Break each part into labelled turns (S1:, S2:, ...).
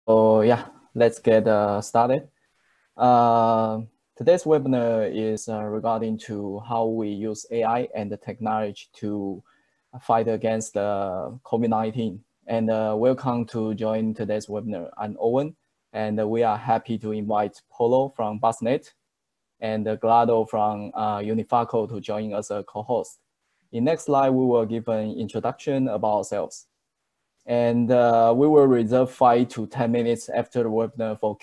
S1: So yeah, let's get started. Today's webinar is regarding to how we use AI and the technology to fight against the COVID-19. And welcome to join today's webinar. I'm Owen, and we are happy to invite Polo from BUSNET and Glado from Unifaco to join us as a co-host. In next slide, we will give an introduction about ourselves. And we will reserve 5 to 10 minutes after the webinar for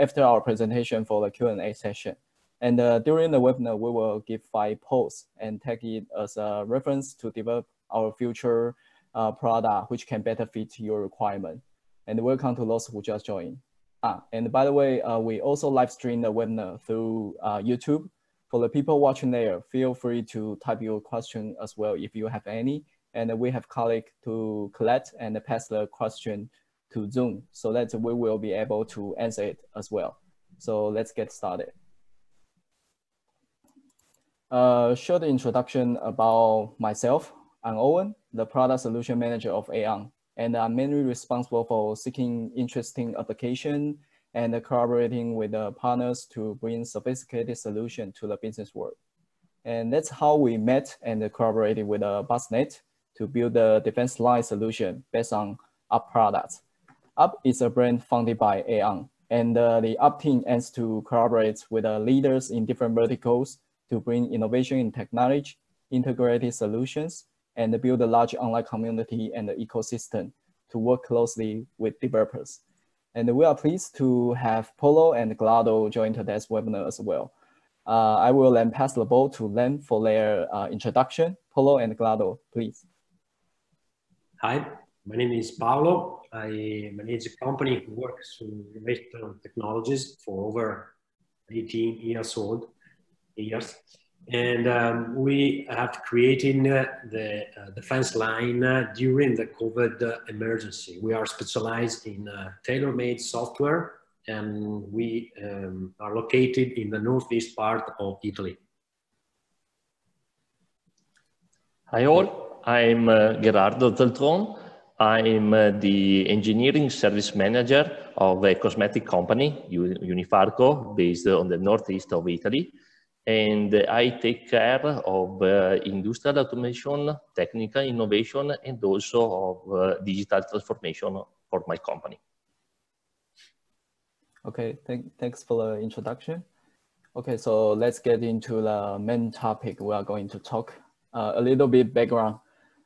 S1: after our presentation for the Q&A session. And during the webinar, we will give 5 polls and take it as a reference to develop our future product, which can better fit your requirement. And welcome to those who just joined. And by the way, we also live stream the webinar through YouTube. For the people watching there, feel free to type your question as well if you have any. And we have colleagues to collect and pass the question to Zoom so that we will be able to answer it as well. So let's get started. Short introduction about myself. I'm Owen, the product solution manager of Aon, and I'm mainly responsible for seeking interesting application and collaborating with the partners to bring sophisticated solution to the business world. And that's how we met and collaborated with BUSNET to build the defense line solution based on Up products. Up is a brand founded by Aon, and the Up team aims to collaborate with leaders in different verticals to bring innovation in technology, integrated solutions, and build a large online community and ecosystem to work closely with developers. And we are pleased to have Polo and Glado join today's webinar as well. I will then pass the ball to them for their introduction. Polo and Glado, please.
S2: Hi, my name is Paolo. I manage a company who works in information technologies for over 18 years. And we have created the defense line during the COVID emergency. We are specialized in tailor-made software, and we are located in the northeast part of Italy.
S3: Hi all. I'm Gerardo Zeltron. I'm the engineering service manager of a cosmetic company, Unifarco, based on the northeast of Italy. And I take care of industrial automation, technical innovation, and also of digital transformation for my company.
S1: Okay, thanks for the introduction. Okay, so let's get into the main topic we are going to talk. A little bit background.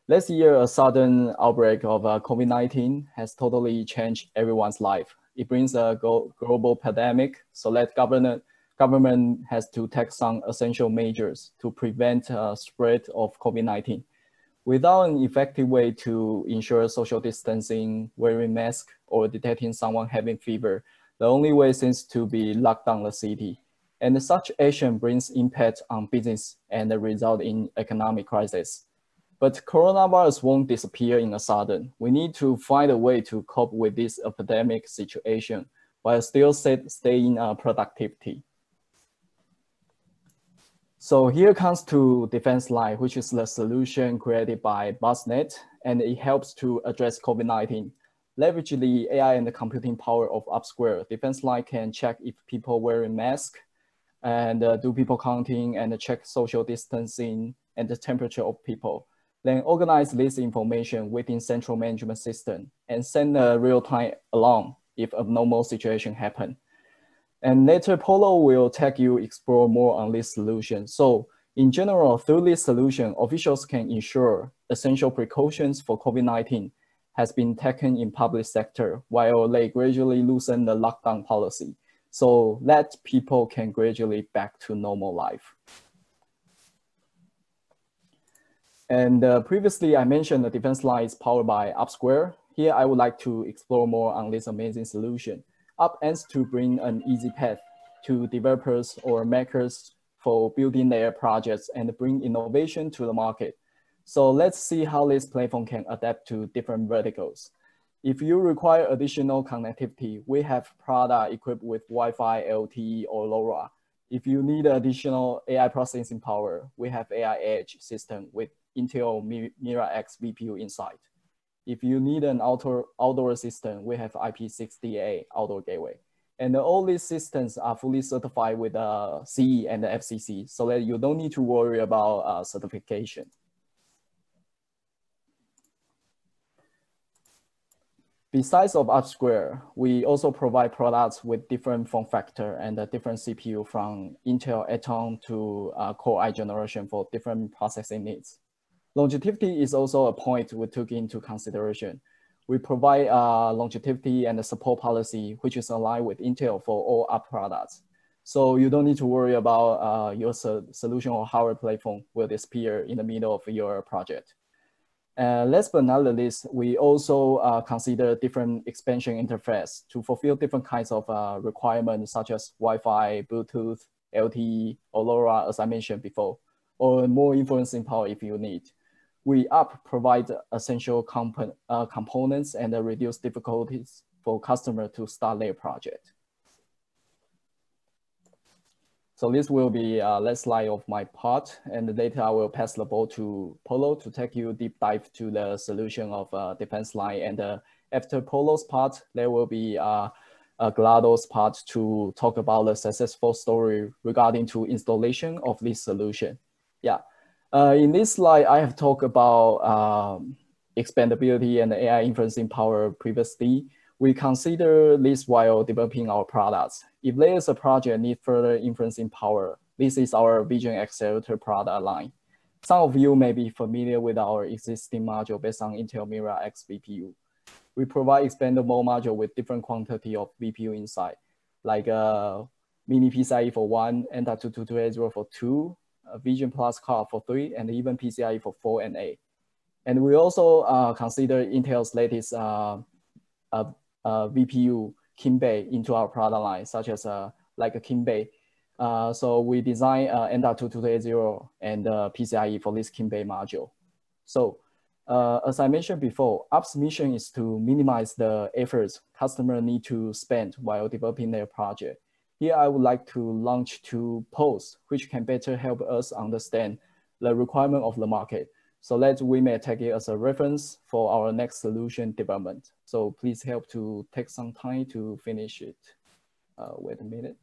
S1: Last year, a sudden outbreak of COVID-19 has totally changed everyone's life. It brings a global pandemic, so that government has to take some essential measures to prevent spread of COVID-19. Without an effective way to ensure social distancing, wearing masks, or detecting someone having fever, the only way seems to be lock down the city. And such action brings impact on business and result in economic crisis. But coronavirus won't disappear in a sudden. We need to find a way to cope with this epidemic situation while still staying productivity. So here comes to Defense Line, which is the solution created by BUSNET, and it helps to address COVID-19. Leverage the AI and the computing power of Upsquare. Defense Line can check if people wearing masks and do people counting and check social distancing and the temperature of people. Then organize this information within central management system and send a real-time alarm if a abnormal situation happen. And later, Polo will take you explore more on this solution. So in general, through this solution, officials can ensure essential precautions for COVID-19 has been taken in public sector while they gradually loosen the lockdown policy so that people can gradually back to normal life. And previously, I mentioned the defense line is powered by Upsquare. Here, I would like to explore more on this amazing solution. Up aims to bring an easy path to developers or makers for building their projects and bring innovation to the market. So let's see how this platform can adapt to different verticals. If you require additional connectivity, we have product equipped with Wi-Fi, LTE, or LoRa. If you need additional AI processing power, we have AI Edge system with Intel Mirai X VPU inside. If you need an outdoor system, we have IP68 outdoor gateway. And all these systems are fully certified with CE and the FCC, so that you don't need to worry about certification. Besides of Upsquare, we also provide products with different form factor and a different CPU from Intel Atom to Core i generation for different processing needs. Longevity is also a point we took into consideration. We provide longevity and a support policy, which is aligned with Intel for all our products. So you don't need to worry about your solution or hardware platform will disappear in the middle of your project. Last but not the least, we also consider different expansion interface to fulfill different kinds of requirements, such as Wi-Fi, Bluetooth, LTE, or LoRa, as I mentioned before, or more inferencing power if you need. We provide essential components and reduce difficulties for customers to start their project. So this will be last slide of my part, and later I will pass the ball to Polo to take you deep dive to the solution of defense line. And after Polo's part, there will be Glado's part to talk about the successful story regarding to installation of this solution. Yeah, in this slide, I have talked about expandability and AI inferencing power previously. We consider this while developing our products. If there is a project need further inferencing power, this is our Vision Accelerator product line. Some of you may be familiar with our existing module based on Intel Mira X VPU. We provide expandable module with different quantity of VPU inside, like mini PCIe for 1, M.22280 for 2, Vision Plus card for 3, and even PCIe for 4 and 8. And we also consider Intel's latest VPU Kinbei into our product line, such as like a Kinbei. So we design M.22280 and PCIe for this Kinbei module. So as I mentioned before, Up's mission is to minimize the efforts customers need to spend while developing their project. Here I would like to launch 2 posts, which can better help us understand the requirement of the market, so that we may take it as a reference for our next solution development. So please help to take some time to finish it. Wait a minute.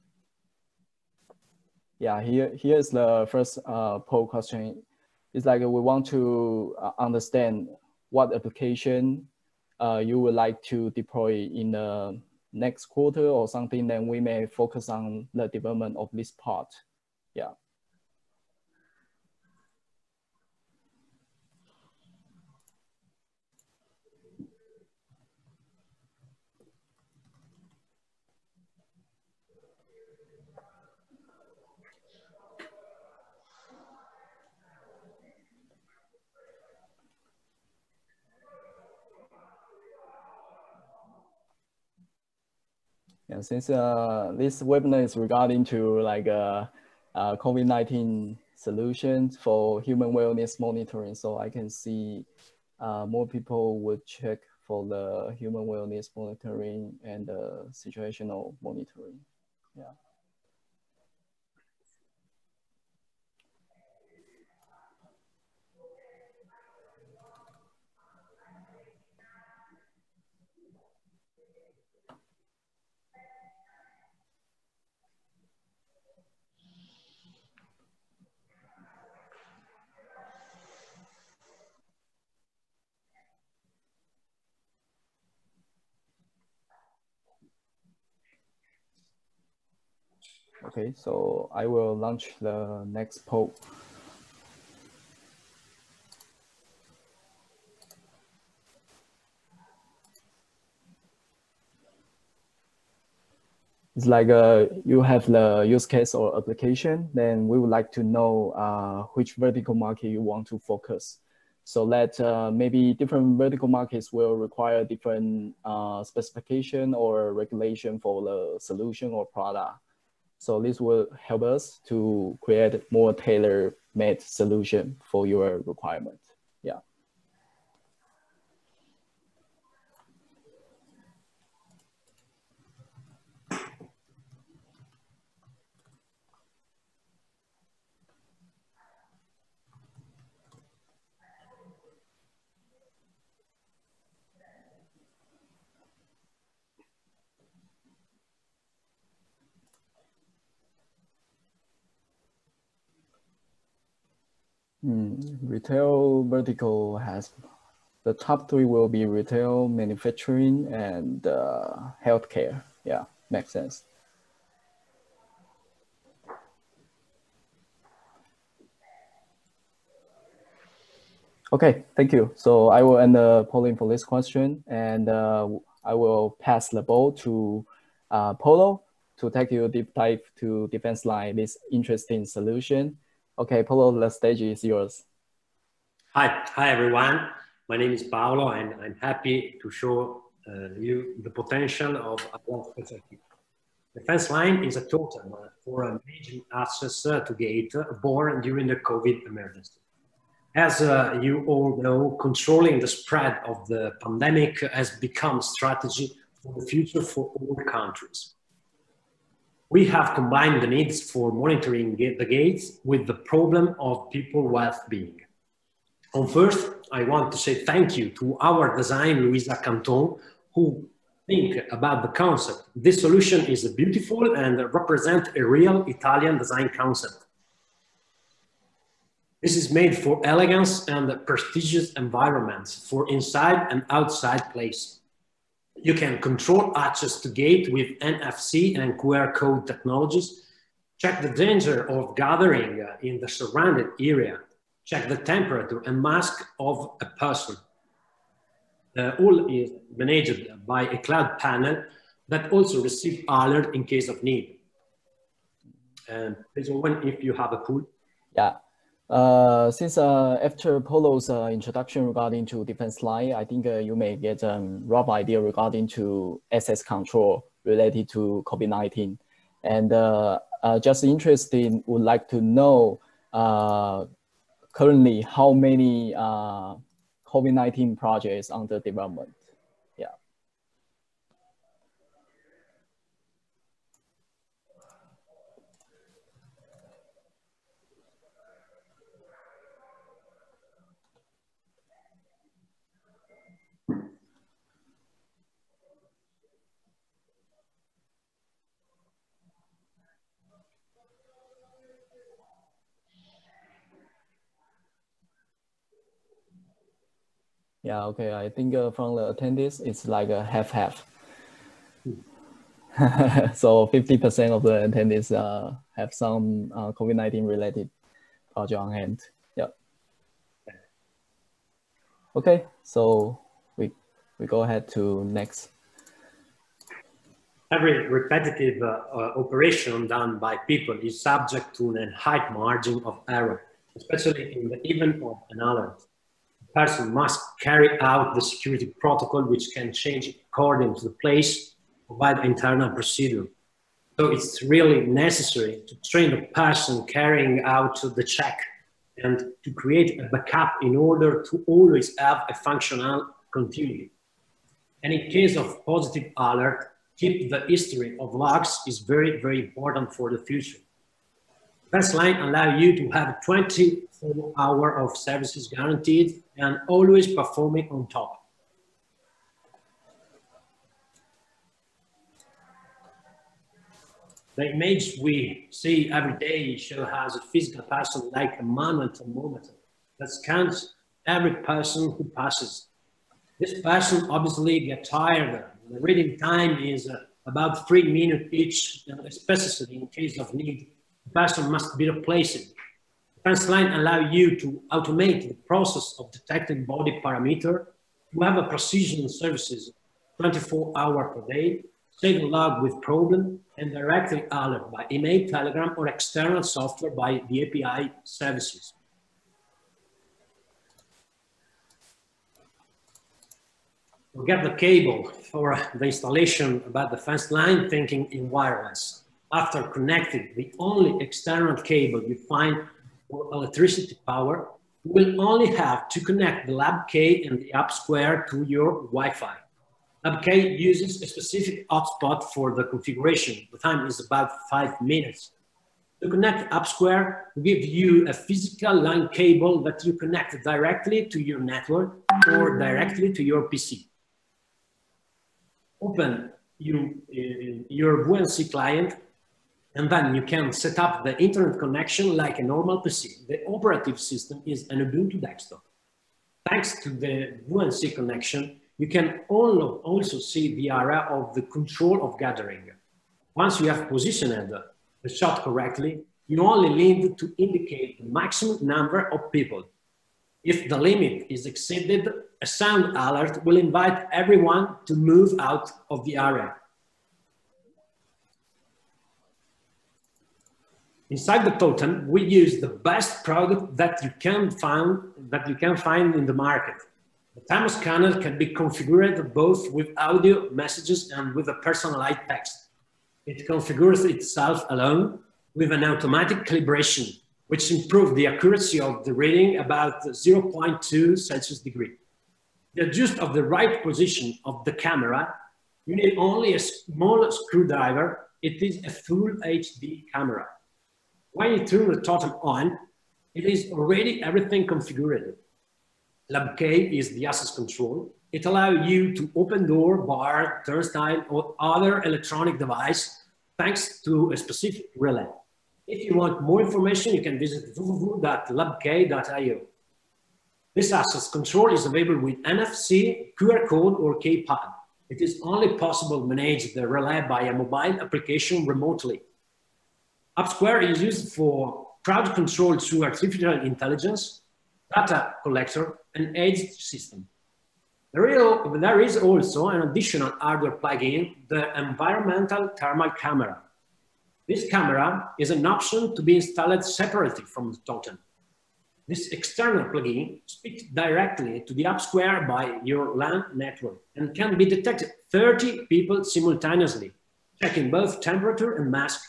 S1: Yeah, here's the first poll question. It's like we want to understand what application you would like to deploy in the next quarter or something, then we may focus on the development of this part. Yeah. Yeah, since this webinar is regarding to like COVID-19 solutions for human wellness monitoring, so I can see more people would check for the human wellness monitoring and situational monitoring. Yeah. Okay, so I will launch the next poll. It's like you have the use case or application, then we would like to know which vertical market you want to focus. So that maybe different vertical markets will require different specification or regulation for the solution or product. So this will help us to create more tailor-made solution for your requirement. Yeah. Retail vertical has the top three will be retail, manufacturing, and healthcare. Yeah, makes sense. Okay, thank you. So I will end the polling for this question, and I will pass the ball to Polo to take you deep dive to defense line, this interesting solution. Okay, Polo, the stage is yours.
S2: Hi everyone. My name is Paolo, and I'm happy to show you the potential of our specialty. Defense line is a totem for managing access to gate born during the COVID emergency. As you all know, controlling the spread of the pandemic has become a strategy for the future for all countries. We have combined the needs for monitoring the gates with the problem of people's well-being. First, I want to say thank you to our designer, Luisa Canton, who think about the concept. This solution is beautiful and represents a real Italian design concept. This is made for elegance and prestigious environments, for inside and outside place. You can control access to gate with NFC and QR code technologies, check the danger of gathering in the surrounded area, check the temperature and mask of a person. All is managed by a cloud panel that also receives alert in case of need. And please, Owen, if you have a pool.
S1: Yeah. Since after Polo's introduction regarding to defense line, I think you may get a rough idea regarding to access control related to COVID-19. And just interested, would like to know currently how many COVID-19 projects under development. Yeah. Yeah, okay. I think from the attendees, it's like a half-half. So 50% of the attendees have some COVID-19 related project on hand. Yeah. Okay, so we go ahead to next.
S2: Every repetitive operation done by people is subject to a high margin of error, especially in the event of an alert. The person must carry out the security protocol, which can change according to the place, provide internal procedure. So it's really necessary to train the person carrying out the check and to create a backup in order to always have a functional continuity. And in case of positive alert, keep the history of logs is very, very important for the future. Defense line allow you to have 24 hours of services guaranteed and always performing on top. The image we see every day shows as a physical person like a manual thermometer that scans every person who passes. This person obviously gets tired. The reading time is about 3 minutes each, especially in case of need. The person must be replaced. Defense line allow you to automate the process of detecting body parameter, to have a precision services 24 hours per day, save a log with problem, and directly alert by email, telegram, or external software by the API services. Get the cable for the installation about the fence line, thinking in wireless. After connecting the only external cable you find for electricity power, you will only have to connect the lab K and the Upsquare to your Wi-Fi. Lab K uses a specific hotspot for the configuration. The time is about 5 minutes. To connect Upsquare will give you a physical line cable that you connect directly to your network or directly to your PC. Open your VNC client And then you can set up the internet connection like a normal PC. The operative system is an Ubuntu desktop. Thanks to the VNC connection, you can also see the area of the control of gathering. Once you have positioned the shot correctly, you only need to indicate the maximum number of people. If the limit is exceeded, a sound alert will invite everyone to move out of the area. Inside the totem, we use the best product that you can find in the market. The thermoscanner can be configured both with audio messages and with a personalized text. It configures itself alone with an automatic calibration, which improves the accuracy of the reading about 0.2 Celsius degree. To adjust of the right position of the camera, you need only a small screwdriver. It is a full HD camera. When you turn the totem on, it is already everything configured. Lab K is the access control. It allows you to open door, bar, turnstile, or other electronic device thanks to a specific relay. If you want more information, you can visit www.labk.io. This access control is available with NFC, QR code, or keypad. It is only possible to manage the relay by a mobile application remotely. Upsquare is used for crowd control through artificial intelligence, data collector, and edge system. There is also an additional hardware plugin, the environmental thermal camera. This camera is an option to be installed separately from the totem. This external plugin speaks directly to the Upsquare by your LAN network and can be detected 30 people simultaneously, checking both temperature and mask.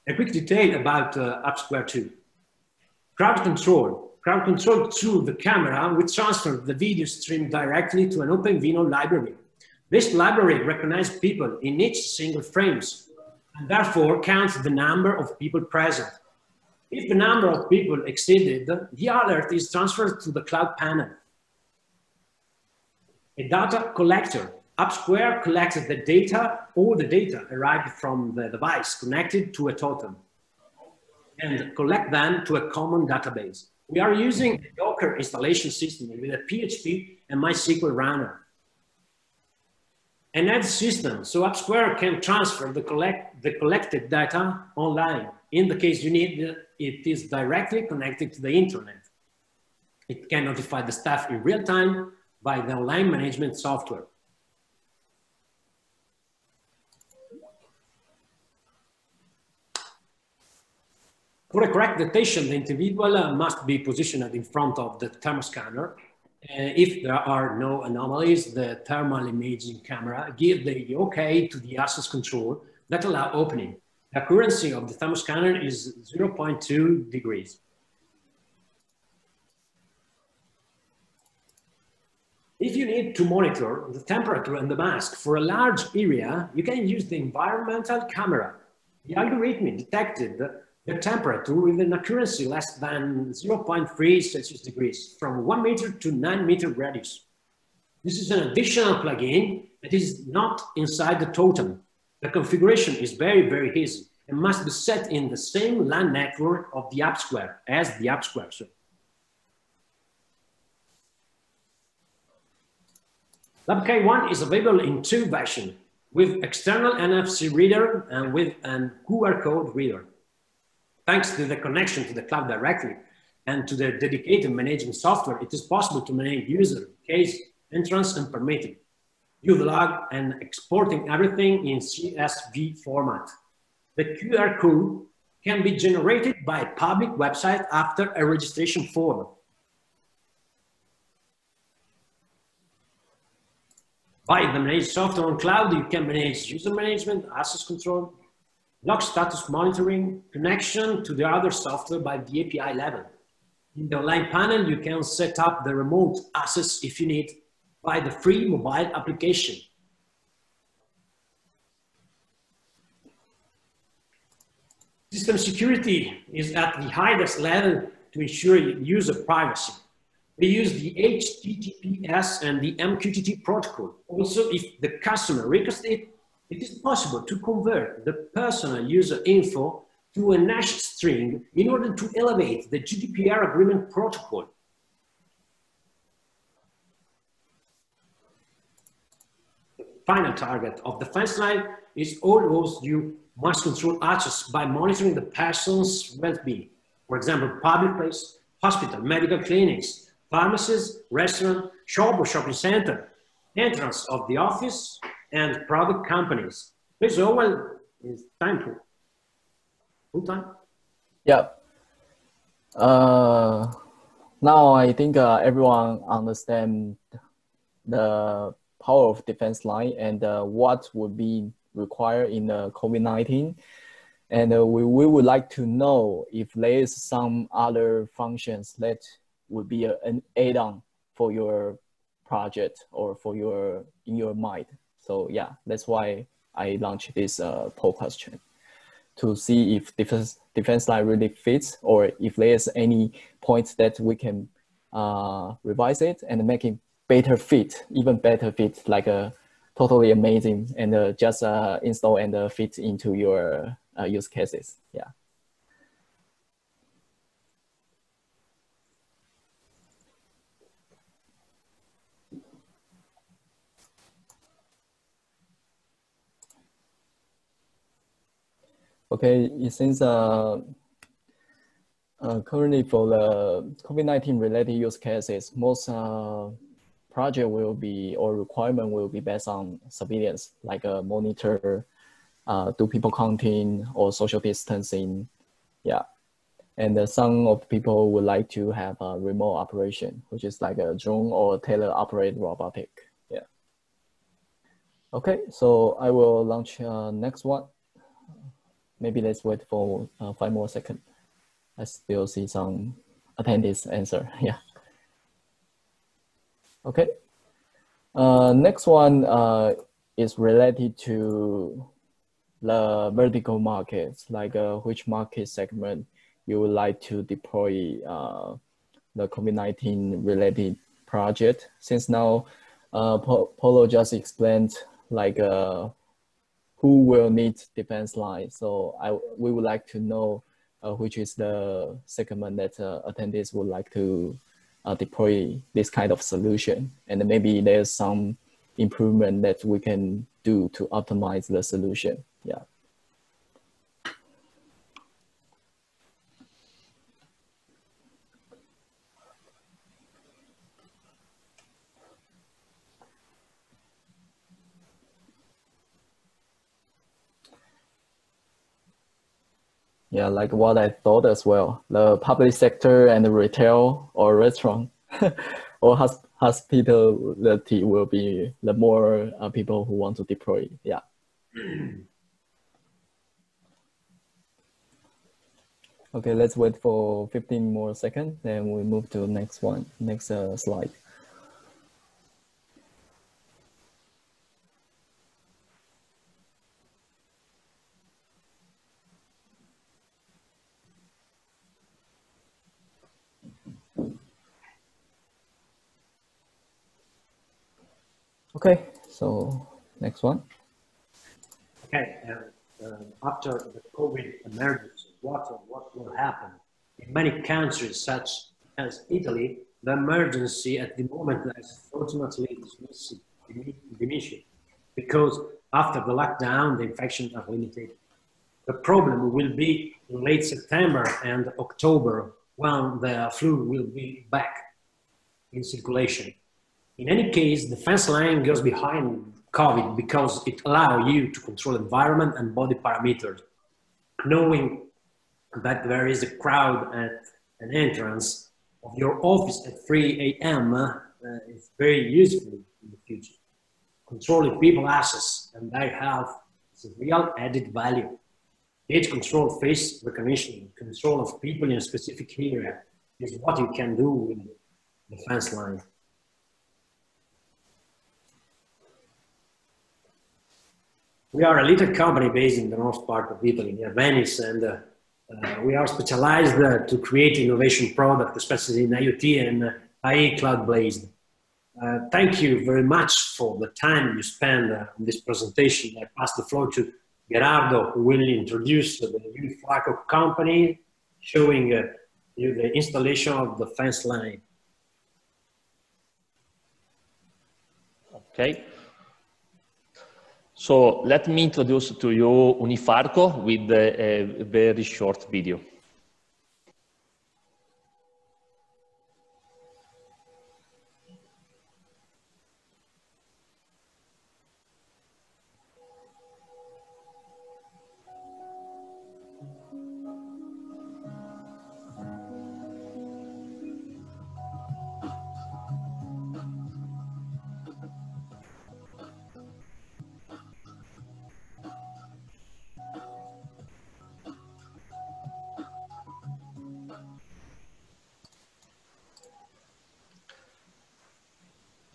S2: A quick detail about Upsquare 2. Crowd control. Crowd control through the camera will transfer the video stream directly to an OpenVINO library. This library recognizes people in each single frames and therefore counts the number of people present. If the number of people exceeded, the alert is transferred to the cloud panel. A data collector. Upsquare collects the data, all the data arrived from the device connected to a totem and collect them to a common database. We are using a Docker installation system with a PHP and MySQL runner. An edge system, so Upsquare can transfer the collected data online. In the case you need, it is directly connected to the internet. It can notify the staff in real time by the online management software. For a correct detection, the individual must be positioned in front of the thermoscanner. If there are no anomalies, the thermal imaging camera gives the OK to the access control that allow opening. The accuracy of the thermoscanner is 0.2 degrees. If you need to monitor the temperature and the mask for a large area, you can use the environmental camera. The algorithm detected the temperature with an accuracy less than 0.3 Celsius degrees from 1 meter to 9 meter radius. This is an additional plugin that is not inside the totem. The configuration is very, very easy and must be set in the same LAN network of the Upsquare as the Upsquare. LabK1 is available in 2 versions, with external NFC reader and with an QR code reader. Thanks to the connection to the cloud directly and to the dedicated management software, it is possible to manage user, case, entrance, and permitting, view the log, and exporting everything in CSV format. The QR code can be generated by a public website after a registration form. By the managed software on cloud, you can manage user management, access control, log status monitoring, connection to the other software by the API level. In the online panel, you can set up the remote access if you need by the free mobile application. System security is at the highest level to ensure user privacy. We use the HTTPS and the MQTT protocol. Also, if the customer requests it, it is possible to convert the personal user info to a hash string in order to elevate the GDPR agreement protocol. The final target of the fence line is all those you must control access by monitoring the person's well-being. For example, public place, hospital, medical clinics, pharmacies, restaurant, shop or shopping center, entrance of the office, and product companies. Please, Owen, it's time to full time.
S1: Yeah. Now I think everyone understands the power of defense line and what would be required in COVID-19. And we would like to know if there is some other functions that would be an add-on for your project or for in your mind. So yeah, that's why I launched this poll question to see if defense line really fits, or if there's any points that we can revise it and make it better fit, even better fit, like a totally amazing, and just install and fit into your use cases. Yeah. Okay, since currently for the COVID-19 related use cases, most project will be, or requirement will be based on surveillance, like monitor, do people counting or social distancing. Yeah. And some of people would like to have a remote operation, which is like a drone or tele-operated robotic. Yeah. Okay, so I will launch next one. Maybe let's wait for 5 more seconds. I still see some attendees answer. Yeah. Okay. Next one is related to the vertical markets, like which market segment you would like to deploy the COVID-19 related project. Since now Polo just explained like who will need defense line. So we would like to know which is the segment that attendees would like to deploy this kind of solution. And maybe there's some improvement that we can do to optimize the solution. Yeah. Yeah, like what I thought as well. The public sector and the retail or restaurant or hospitality will be the more people who want to deploy. Yeah. Okay, let's wait for 15 more seconds, then we move to the next one, next slide. Okay, so next one.
S2: Okay, after the COVID emergency, what will happen? In many countries, such as Italy, the emergency at the moment is fortunately diminishing, because after the lockdown, the infections are limited. The problem will be in late September and October, when the flu will be back in circulation. In any case, the fence line goes behind COVID because it allows you to control environment and body parameters. Knowing that there is a crowd at an entrance of your office at 3 a.m. Is very useful in the future. Controlling people access and their health is a real added value. Edge control, face recognition, control of people in a specific area is what you can do with the fence line. We are a little company based in the north part of Italy, near Venice, and we are specialized to create innovation products, especially in IoT and i.e. cloud-based. Thank you very much for the time you spend on this presentation. I pass the floor to Gerardo, who will introduce the Unifarco company, showing you the installation of the fence line.
S3: Okay. So let me introduce to you Unifarco with a very short video.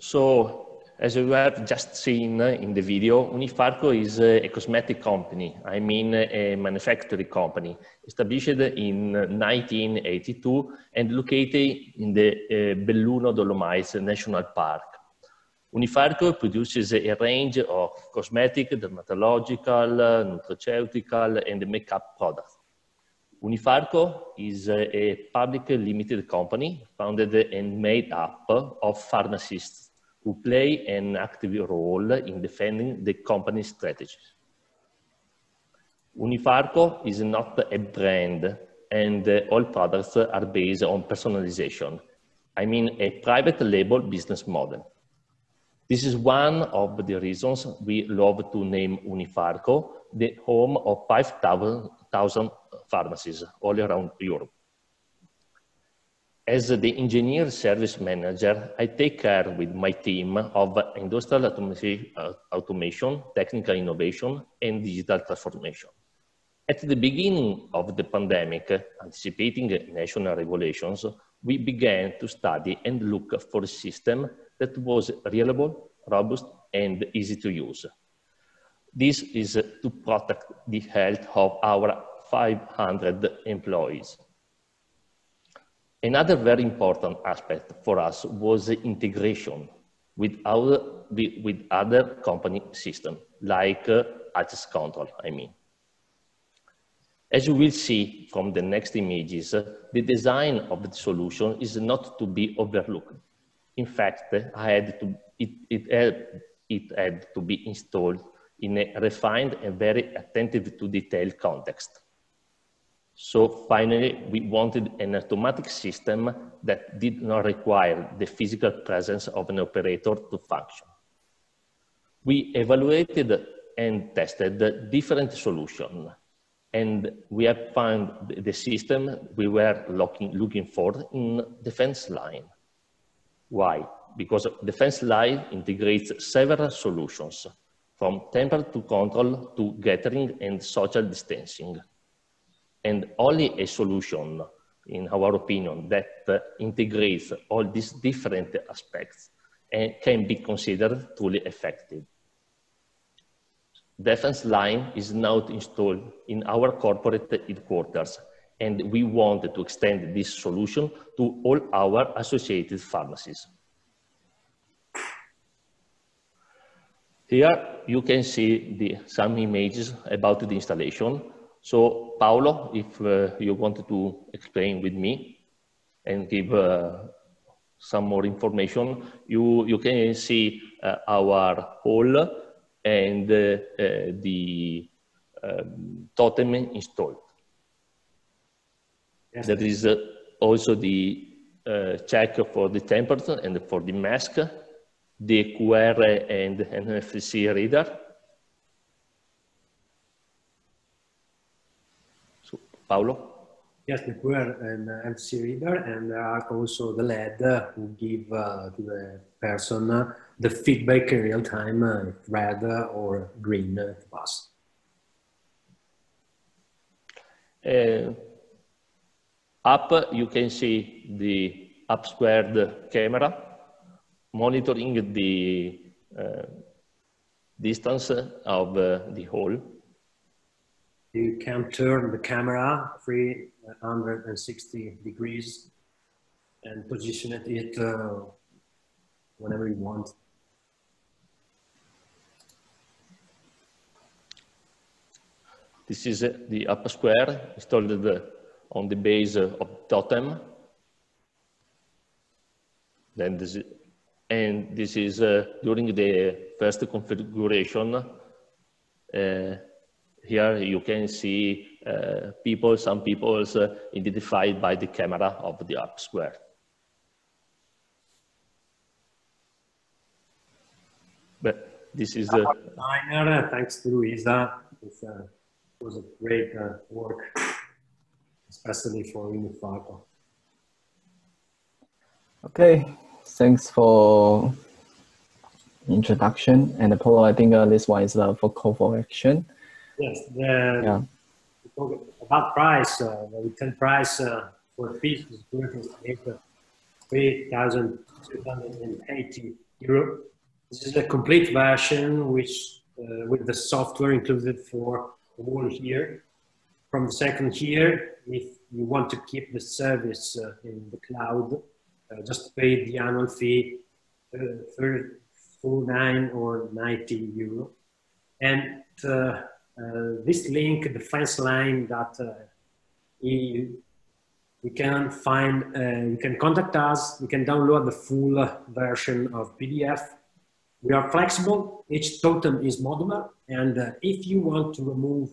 S3: So, as you have just seen in the video, Unifarco is a cosmetic company, I mean a manufacturing company, established in 1982 and located in the Belluno Dolomites National Park. Unifarco produces a range of cosmetic, dermatological, nutraceutical, and makeup products. Unifarco is a public limited company founded and made up of pharmacists who play an active role in defending the company's strategies. Unifarco is not a brand, and all products are based on personalization. I mean a private label business model. This is one of the reasons we love to name Unifarco the home of 5,000 pharmacies all around Europe. As the engineer service manager, I take care with my team of industrial automation, technical innovation, and digital transformation. At the beginning of the pandemic, anticipating national regulations, we began to study and look for a system that was reliable, robust, and easy to use. This is to protect the health of our 500 employees. Another very important aspect for us was integration with other company systems, like access control, I mean. As you will see from the next images, the design of the solution is not to be overlooked. In fact, it had to be installed in a refined and very attentive to detail context. So finally, we wanted an automatic system that did not require the physical presence of an operator to function. We evaluated and tested different solutions, and we have found the system we were looking for in the fence line. Why? Because the fence line integrates several solutions, from temperature control to gathering and social distancing. And only a solution, in our opinion, that integrates all these different aspects and can be considered truly effective. The fence line is now installed in our corporate headquarters, and we want to extend this solution to all our associated pharmacies. Here you can see some images about the installation. So Paolo, if you wanted to explain with me and give some more information, you can see our hall and the totem installed. Yes. There is also the check for the temperature and for the mask, the QR and NFC reader. So, Paolo?
S2: Yes, the QR and NFC reader, and there are also the LED who give to the person the feedback in real time, red or green to pass.
S3: Up, you can see the Upsquare camera monitoring the distance of the hole.
S2: You can turn the camera 360 degrees. and position it whenever you want.
S3: This is the Upsquare installed on the base of Totem. Then this is during the first configuration. Here you can see some people identified by the camera of the Upsquare. But this is
S2: designer, thanks to Luisa. It was a great work, especially for Unifarco.
S1: Okay, thanks for introduction. And Apollo, I think this one is for call for action.
S2: Yes, about price, the return price for fees is currently 3,280 euro. This is a complete version, which with the software included for the whole year. From the second year, if you want to keep the service in the cloud, just pay the annual fee, 49 or 90 euro. And this link, the fence line that you can find, you can contact us, you can download the full version of PDF. We are flexible, each totem is modular, and if you want to remove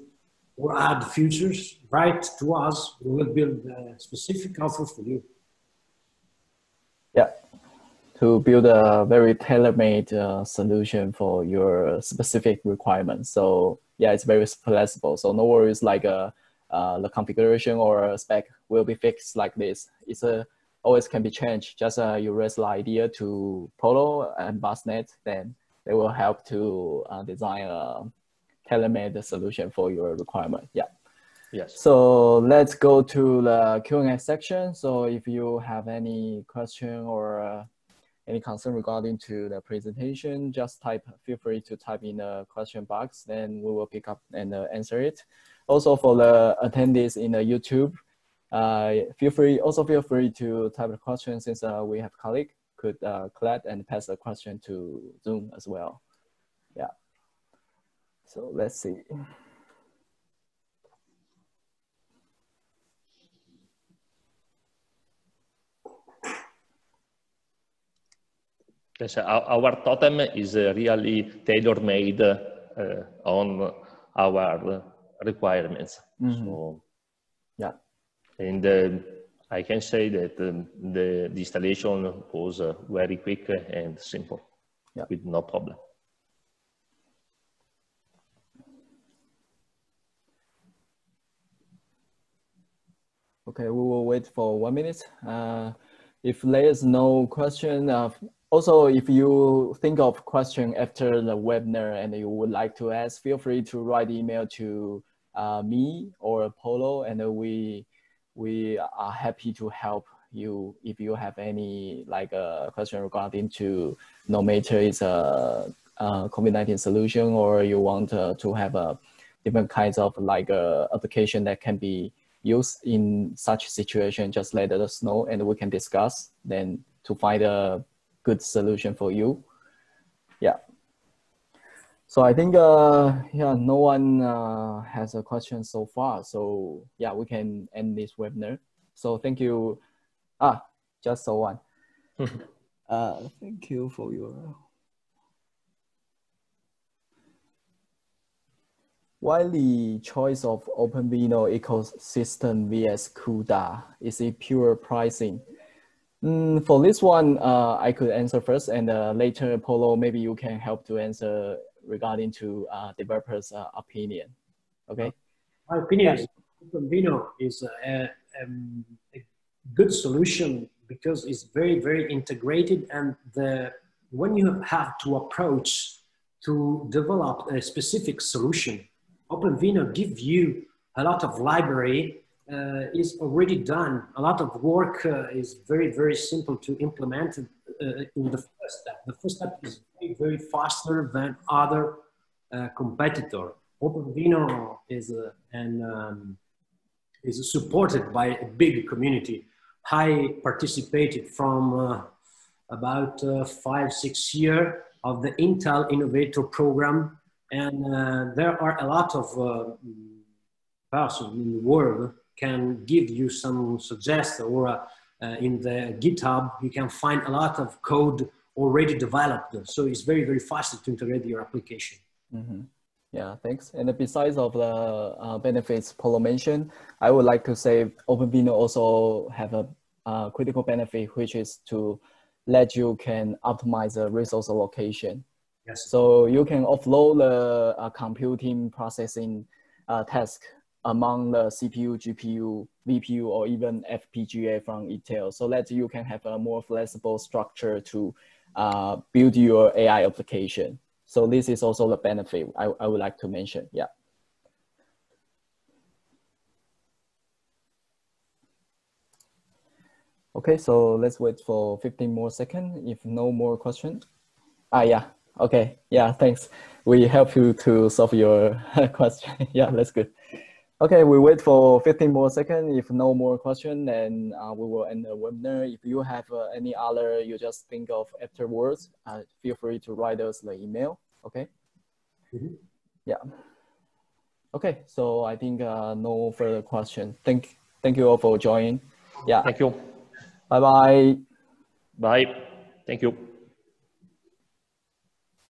S2: or add features, write to us, we will build a specific offer for you.
S1: Yeah, to build a very tailor-made solution for your specific requirements. So yeah, it's very flexible. So no worries, like the configuration or spec will be fixed like this. It's always can be changed. Just you raise the idea to Polo and BUSNET, then they will help to design a tailor-made solution for your requirement. Yeah.
S3: Yes.
S1: So let's go to the Q&A section. So if you have any question or any concern regarding to the presentation, just feel free to type in the question box, then we will pick up and answer it. Also for the attendees in the YouTube, feel free to type a question, since we have colleague could collect and pass the question to Zoom as well. Yeah. So let's see.
S3: Yes, our totem is really tailor-made on our requirements.
S1: Mm-hmm.
S3: So,
S1: yeah.
S3: And I can say that the installation was very quick and simple, yeah, with no problem.
S1: Okay, we will wait for 1 minute. If there is no question, also if you think of question after the webinar and you would like to ask, feel free to write email to me or Polo, and we are happy to help you if you have any question regarding to, no matter it's a COVID-19 solution or you want to have a different kinds of application that can be used in such situation, just let us know and we can discuss then to find a good solution for you. Yeah. So I think, yeah, no one has a question so far. So yeah, we can end this webinar. So thank you. Just so one. Thank you for your... Why the choice of OpenVINO ecosystem vs CUDA? Is it pure pricing? For this one, I could answer first, and later, Polo, maybe you can help to answer regarding to developers' opinion. Okay.
S2: My opinion is OpenVINO is a good solution because it's very, very integrated, and when you have to approach to develop a specific solution, OpenVINO gives you a lot of library, is already done. A lot of work is very, very simple to implement in the first step. The first step is very, very faster than other competitor. OpenVINO is supported by a big community. I participated from about 5-6 years of the Intel Innovator Program, and there are a lot of persons in the world can give you some suggestions, or in the GitHub you can find a lot of code already developed, so it's very, very fast to integrate your application.
S1: Mm-hmm. Yeah, thanks. And besides of the benefits Paulo mentioned, I would like to say OpenVINO also have a critical benefit, which is to let you can optimize the resource allocation.
S2: Yes.
S1: So you can offload the computing processing task among the CPU, GPU, VPU, or even FPGA from Intel, so that you can have a more flexible structure to build your AI application. So this is also the benefit I would like to mention. Yeah. Okay, so let's wait for 15 more seconds. If no more questions. Yeah. Okay. Yeah, thanks. We help you to solve your question. Yeah, that's good. Okay, we wait for 15 more seconds. If no more question, then we will end the webinar. If you have any other you just think of afterwards, feel free to write us the email. Okay.
S2: Mm-hmm.
S1: Yeah. Okay, so I think no further question. Thank you all for joining. Yeah.
S3: Thank you.
S1: Bye-bye.
S3: Bye. Thank you.